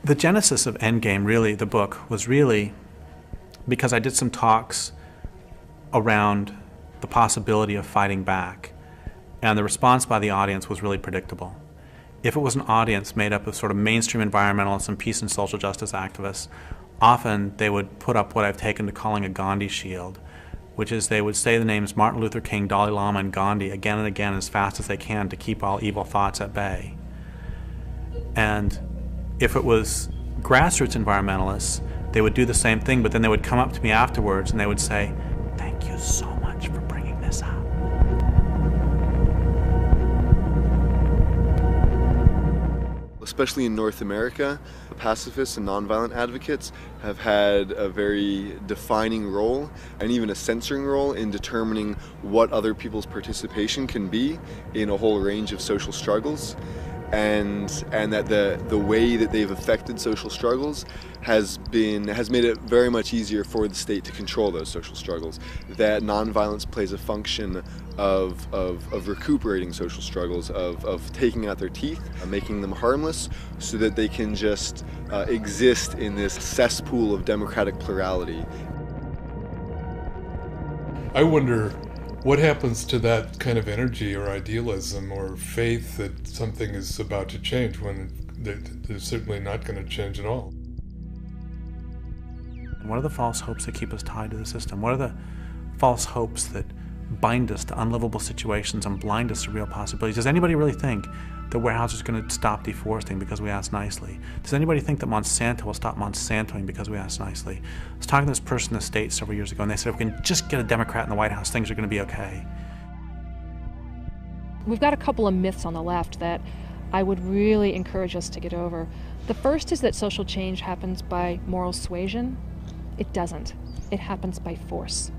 The genesis of Endgame, really, the book, was really because I did some talks around the possibility of fighting back, and the response by the audience was really predictable. If it was an audience made up of sort of mainstream environmentalists and peace and social justice activists, often they would put up what I've taken to calling a Gandhi shield, which is they would say the names Martin Luther King, Dalai Lama, and Gandhi again and again as fast as they can to keep all evil thoughts at bay. And if it was grassroots environmentalists, they would do the same thing, but then they would come up to me afterwards and they would say, "Thank you so much for bringing this up." Especially in North America, pacifists and nonviolent advocates have had a very defining role and even a censoring role in determining what other people's participation can be in a whole range of social struggles. And that the way that they've affected social struggles has made it very much easier for the state to control those social struggles. That nonviolence plays a function of recuperating social struggles, of taking out their teeth, making them harmless, so that they can just exist in this cesspool of democratic plurality. I wonder what happens to that kind of energy or idealism or faith that something is about to change when they're certainly not going to change at all. What are the false hopes that keep us tied to the system? What are the false hopes that bind us to unlivable situations and blind us to real possibilities? Does anybody really think that Weyerhaeuser is going to stop deforesting because we ask nicely? Does anybody think that Monsanto will stop Monsantoing because we ask nicely? I was talking to this person in the States several years ago, and they said if we can just get a Democrat in the White House, things are going to be okay. We've got a couple of myths on the left that I would really encourage us to get over. The first is that social change happens by moral suasion. It doesn't. It happens by force.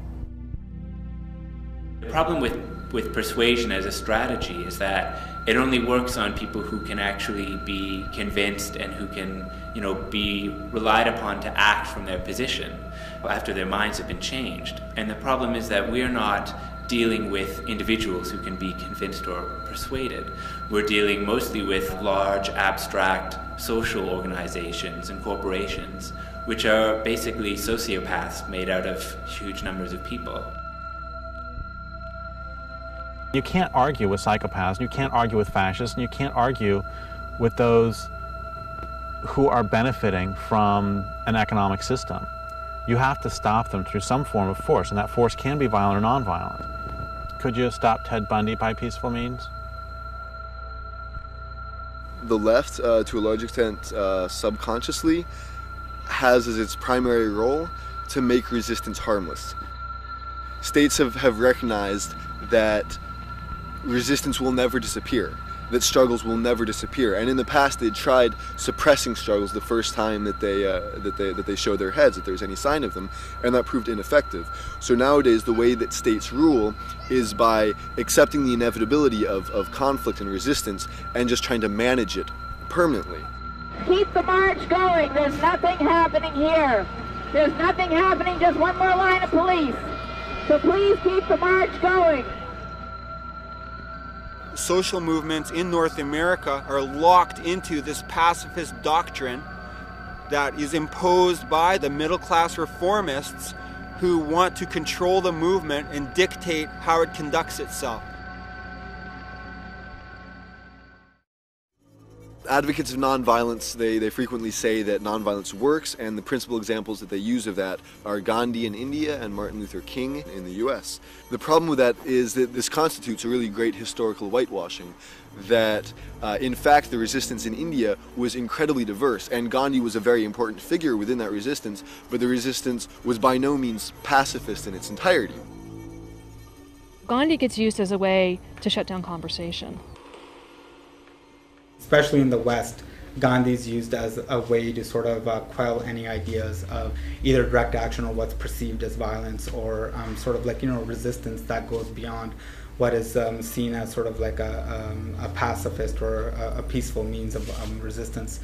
The problem with persuasion as a strategy is that it only works on people who can actually be convinced and who can, be relied upon to act from their position after their minds have been changed. And the problem is that we're not dealing with individuals who can be convinced or persuaded. We're dealing mostly with large, abstract social organizations and corporations, which are basically sociopaths made out of huge numbers of people. You can't argue with psychopaths, you can't argue with fascists, and you can't argue with those who are benefiting from an economic system. You have to stop them through some form of force, and that force can be violent or nonviolent. Could you have stopped Ted Bundy by peaceful means? The left, to a large extent, subconsciously, has as its primary role to make resistance harmless. States have recognized that resistance will never disappear, that struggles will never disappear, and in the past they tried suppressing struggles the first time that they showed their heads, that there's any sign of them, and that proved ineffective. So nowadays the way that states rule is by accepting the inevitability of conflict and resistance and just trying to manage it permanently. Keep the march going. There's nothing happening here. There's nothing happening, just one more line of police. So please keep the march going. Social movements in North America are locked into this pacifist doctrine that is imposed by the middle-class reformists who want to control the movement and dictate how it conducts itself. Advocates of nonviolence, they frequently say that nonviolence works, and the principal examples that they use of that are Gandhi in India and Martin Luther King in the US. The problem with that is that this constitutes a really great historical whitewashing, that in fact the resistance in India was incredibly diverse, and Gandhi was a very important figure within that resistance, but the resistance was by no means pacifist in its entirety. Gandhi gets used as a way to shut down conversation. Especially in the West, Gandhi is used as a way to sort of quell any ideas of either direct action or what's perceived as violence, or sort of like, resistance that goes beyond what is seen as sort of like a pacifist or a peaceful means of resistance.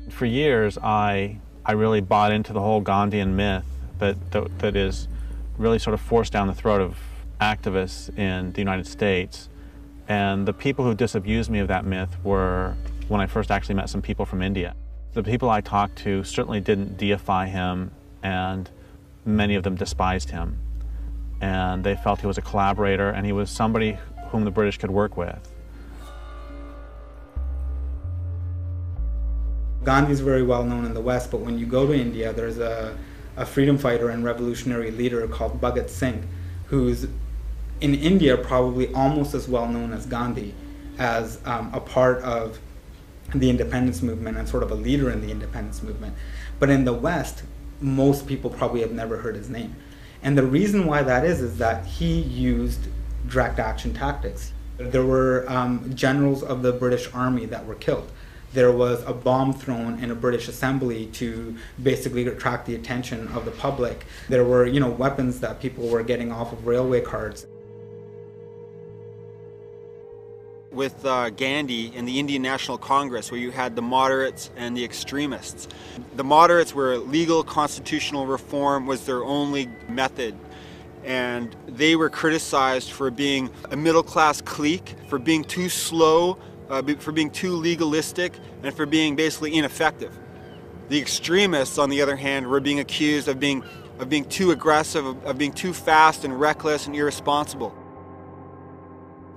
For years, I really bought into the whole Gandhian myth that is really sort of forced down the throat of activists in the United States. And the people who disabused me of that myth were when I first actually met some people from India. The people I talked to certainly didn't deify him, and many of them despised him. And they felt he was a collaborator, and he was somebody whom the British could work with. Gandhi's very well known in the West, but when you go to India, there's a freedom fighter and revolutionary leader called Bhagat Singh, who's in India probably almost as well known as Gandhi, as a part of the independence movement and sort of a leader in the independence movement. But in the West, most people probably have never heard his name. And the reason why that is that he used direct action tactics. There were generals of the British Army that were killed. There was a bomb thrown in a British assembly to basically attract the attention of the public. There were, weapons that people were getting off of railway carts. With Gandhi in the Indian National Congress, where you had the moderates and the extremists. The moderates were legal constitutional reform was their only method. And they were criticized for being a middle-class clique, for being too slow, for being too legalistic, and for being basically ineffective. The extremists, on the other hand, were being accused of being too aggressive, of being too fast and reckless and irresponsible.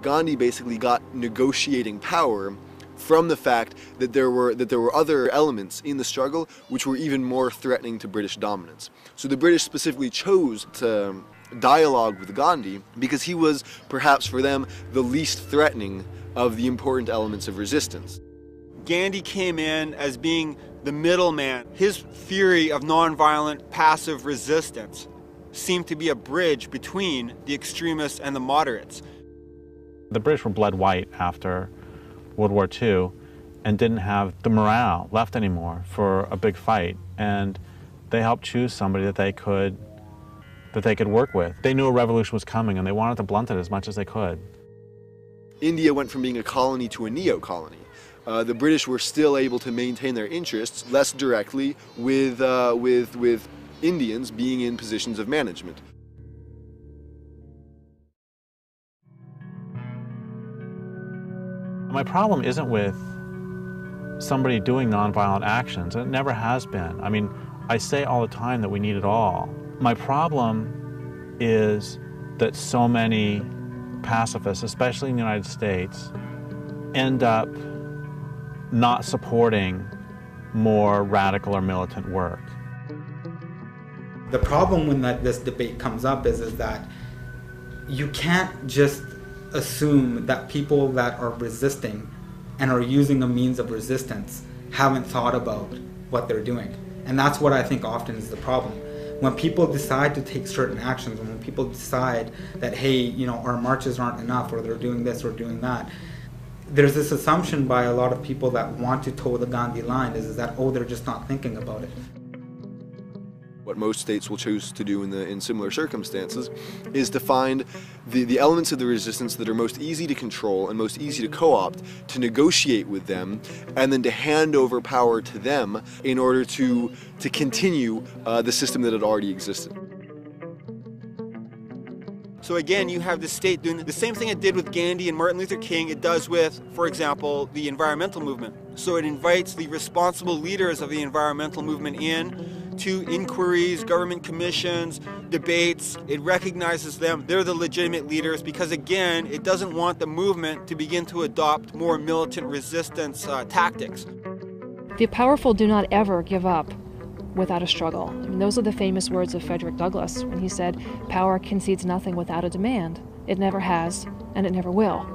Gandhi basically got negotiating power from the fact that there were other elements in the struggle which were even more threatening to British dominance. So the British specifically chose to dialogue with Gandhi because he was, perhaps for them, the least threatening of the important elements of resistance. Gandhi came in as being the middleman. His theory of nonviolent passive resistance seemed to be a bridge between the extremists and the moderates. The British were bled white after World War II and didn't have the morale left anymore for a big fight, and they helped choose somebody that they could work with. They knew a revolution was coming, and they wanted to blunt it as much as they could. India went from being a colony to a neo-colony. The British were still able to maintain their interests less directly with Indians being in positions of management. My problem isn't with somebody doing nonviolent actions, and it never has been. I mean, I say all the time that we need it all. My problem is that so many pacifists, especially in the United States, end up not supporting more radical or militant work. The problem when this debate comes up is that you can't just assume that people that are resisting and are using a means of resistance haven't thought about what they're doing. And that's what I think often is the problem. When people decide to take certain actions, and when people decide that, hey, our marches aren't enough, or they're doing this or doing that, there's this assumption by a lot of people that want to toe the Gandhi line is that, they're just not thinking about it. What most states will choose to do in similar circumstances is to find the elements of the resistance that are most easy to control and most easy to co-opt, to negotiate with them, and then to hand over power to them in order to continue the system that had already existed. So again, you have the state doing the same thing it did with Gandhi and Martin Luther King, it does with, for example, the environmental movement. So it invites the responsible leaders of the environmental movement in to inquiries, government commissions, debates. It recognizes them. They're the legitimate leaders because, again, it doesn't want the movement to begin to adopt more militant resistance tactics. The powerful do not ever give up without a struggle. I mean, those are the famous words of Frederick Douglass when he said, "Power concedes nothing without a demand. It never has, and it never will."